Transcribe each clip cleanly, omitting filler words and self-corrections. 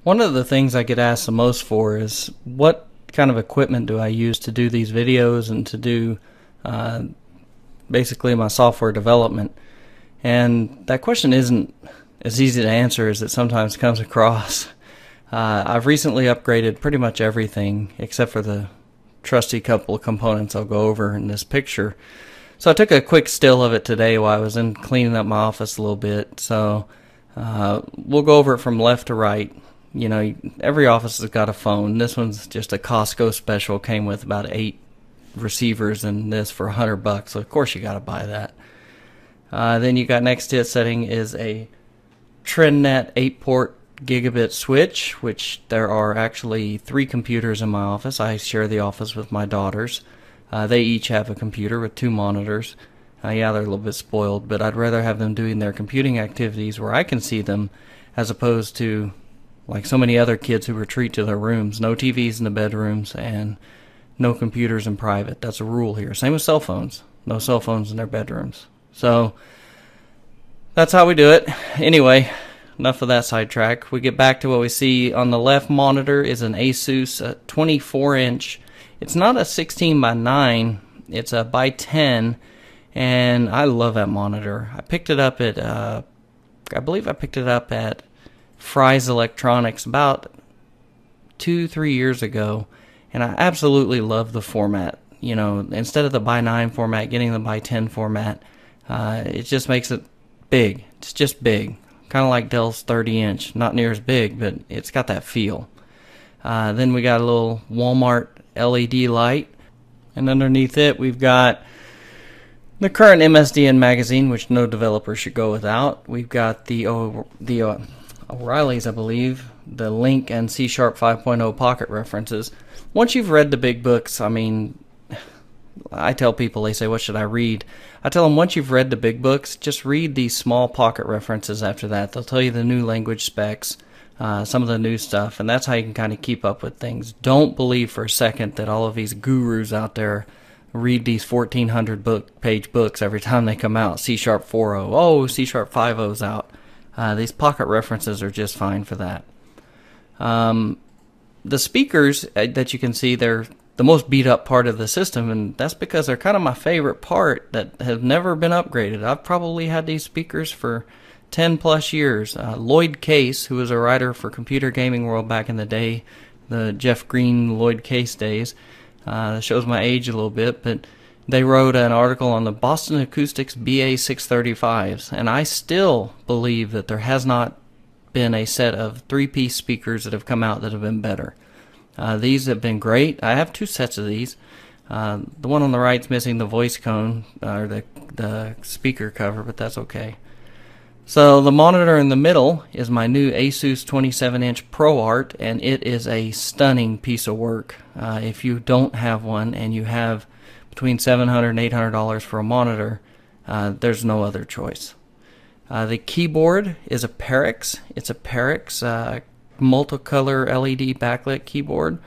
One of the things I get asked the most for is what kind of equipment do I use to do these videos and to do basically my software development. And that question isn't as easy to answer as it sometimes comes across. I've recently upgraded pretty much everything except for the trusty couple of components I'll go over in this picture. So I took a quick still of it today while I was in cleaning up my office a little bit. So we'll go over it from left to right. You know, every office has got a phone. This one's just a Costco special. Came with about 8 receivers and this for $100. So of course you got to buy that. Then you got next to it setting is a TrendNet 8-port gigabit switch, which there are actually 3 computers in my office. I share the office with my daughters. They each have a computer with 2 monitors. Yeah, they're a little bit spoiled, but I'd rather have them doing their computing activities where I can see them as opposed to like so many other kids who retreat to their rooms. No TVs in the bedrooms and no computers in private. That's a rule here. Same with cell phones. No cell phones in their bedrooms. So that's how we do it. Anyway, enough of that sidetrack. We get back to what we see on the left monitor is an Asus 24-inch. It's not a 16 by 9. It's a by 10, and I love that monitor. I picked it up at I believe I picked it up at Fry's Electronics about 2-3 years ago, and I absolutely love the format. You know, instead of the by 9 format, getting the by 10 format, it just makes it big. It's just big, kind of like Dell's 30-inch. Not near as big, but it's got that feel. Then we got a little Walmart LED light, and underneath it we've got the current MSDN magazine, which no developer should go without. We've got the O'Reilly's, I believe, the Link and C# 5.0 pocket references. Once you've read the big books, I mean, I tell people, they say, what should I read? I tell them, once you've read the big books, just read these small pocket references after that. They'll tell you the new language specs, some of the new stuff, and that's how you can kind of keep up with things. Don't believe for a second that all of these gurus out there read these 1,400-page books every time they come out. C# 4.0, oh, C# 5.0's out. These pocket references are just fine for that. The speakers that you can see, they're the most beat up part of the system, and that's because they're kind of my favorite part that have never been upgraded. I've probably had these speakers for 10 plus years. Lloyd Case, who was a writer for Computer Gaming World back in the day, the Jeff Green Lloyd Case days, shows my age a little bit, but they wrote an article on the Boston Acoustics BA635s, and I still believe that there has not been a set of 3-piece speakers that have come out that have been better. These have been great. I have 2 sets of these. The one on the right's missing the voice cone, or the speaker cover, but that's okay. So the monitor in the middle is my new Asus 27-inch ProArt, and it is a stunning piece of work. If you don't have one and you have between $700 and $800 for a monitor, there's no other choice. The keyboard is a Perix. It's a Perix multicolor LED backlit keyboard.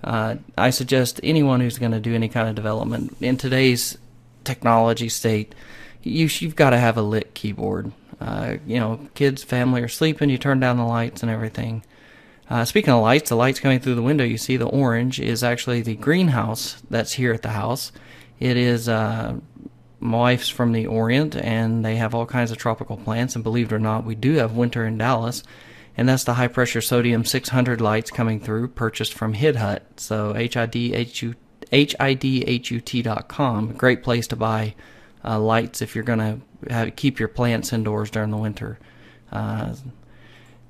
I suggest anyone who's going to do any kind of development in today's technology state, you've got to have a lit keyboard. You know, kids, family are sleeping, you turn down the lights and everything. Speaking of lights, the lights coming through the window, you see the orange is actually the greenhouse that's here at the house. It is my wife's from the Orient, and they have all kinds of tropical plants, and believe it or not, we do have winter in Dallas, and that's the high-pressure sodium 600 lights coming through, purchased from HidHut, so HIDHUT.com, a great place to buy lights if you're going to keep your plants indoors during the winter.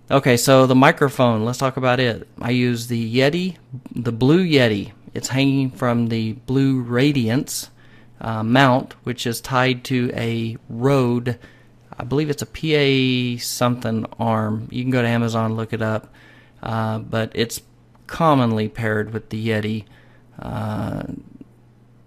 Okay, so the microphone, let's talk about it. I use the Yeti, the Blue Yeti. It's hanging from the Blue Radiance mount, which is tied to a Rode, I believe it's a PA something arm. You can go to Amazon, look it up, but it's commonly paired with the Yeti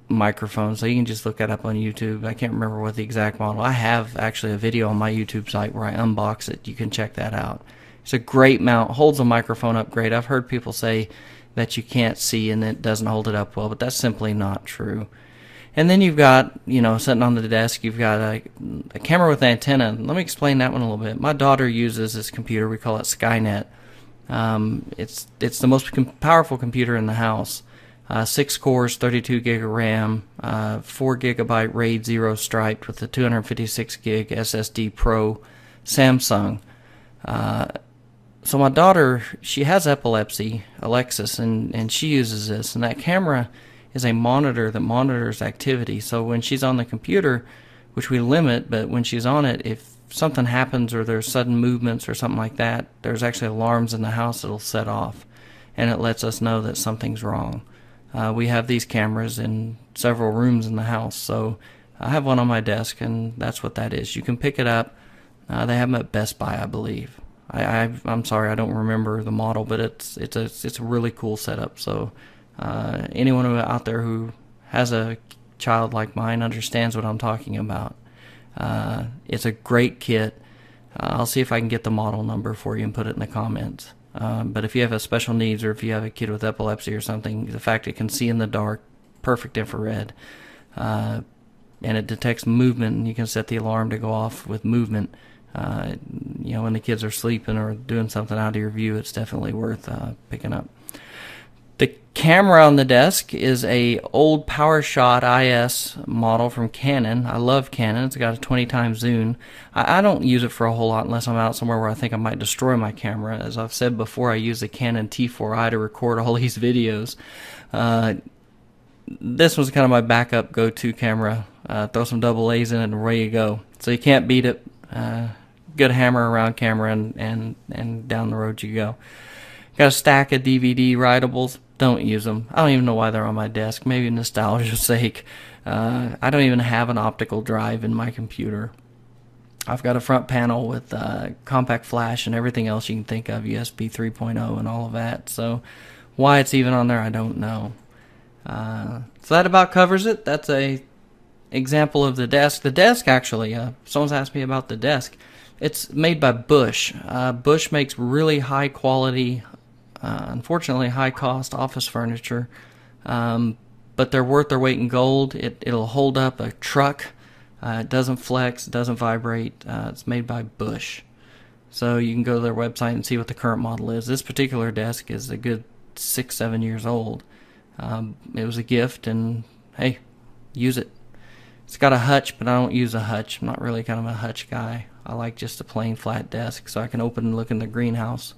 microphone, so you can just look that up on YouTube. I can't remember what the exact model. I have actually a video on my YouTube site where I unbox it. You can check that out. It's a great mount, holds a microphone up great. I've heard people say that you can't see and it doesn't hold it up well, but that's simply not true. And then you've got, you know, sitting on the desk, you've got a camera with antenna. Let me explain that one a little bit. My daughter uses this computer, we call it Skynet, It's the most powerful computer in the house. 6 cores, 32 gig of RAM, 4 gigabyte RAID 0 striped with the 256 gig SSD Pro Samsung. So my daughter, she has epilepsy, Alexis, and she uses this. And that camera is a monitor that monitors activity. So when she's on the computer, which we limit, but when she's on it, if something happens or there's sudden movements or something like that, there's actually alarms in the house that'll set off, and it lets us know that something's wrong. We have these cameras in several rooms in the house, so I have one on my desk, and that's what that is. You can pick it up. They have them at Best Buy, I believe. I'm sorry, I don't remember the model, but it's a really cool setup. So anyone out there who has a child like mine understands what I'm talking about. It's a great kit. I'll see if I can get the model number for you and put it in the comments. But if you have a special needs, or if you have a kid with epilepsy or something, the fact it can see in the dark, perfect infrared, and it detects movement, and you can set the alarm to go off with movement. When the kids are sleeping or doing something out of your view, it's definitely worth picking up. The camera on the desk is a old PowerShot IS model from Canon. I love Canon. It's got a 20 times zoom. I don't use it for a whole lot unless I'm out somewhere where I think I might destroy my camera. As I've said before, I use the Canon T4i to record all these videos. This was kind of my backup go-to camera. Throw some double A's in it and away you go. So you can't beat it. Good hammer around camera, and down the road you go. Got a stack of DVD writables. Don't use them. I don't even know why they're on my desk. Maybe nostalgia's sake. I don't even have an optical drive in my computer. I've got a front panel with compact flash and everything else you can think of, USB 3.0 and all of that. So why it's even on there, I don't know. So that about covers it. That's a example of the desk. The desk, actually, someone's asked me about the desk. It's made by Bush. Bush makes really high quality, unfortunately high cost office furniture, but they're worth their weight in gold. It'll hold up a truck. It doesn't flex, it doesn't vibrate. It's made by Bush. So you can go to their website and see what the current model is. This particular desk is a good 6-7 years old. It was a gift, and hey, use it. It's got a hutch, but I don't use a hutch. I'm not really kind of a hutch guy. I like just a plain flat desk so I can open and look in the greenhouse.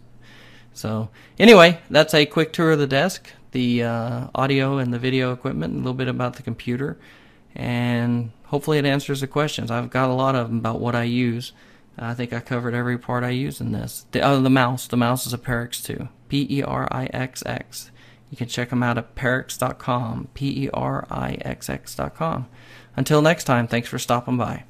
So anyway, that's a quick tour of the desk, the audio and the video equipment, a little bit about the computer, and hopefully it answers the questions. I've got a lot of them about what I use. I think I covered every part I use in this. The mouse. The mouse is a Perix 2. Perixx. You can check them out at perix.com. Perixx.com. Until next time, thanks for stopping by.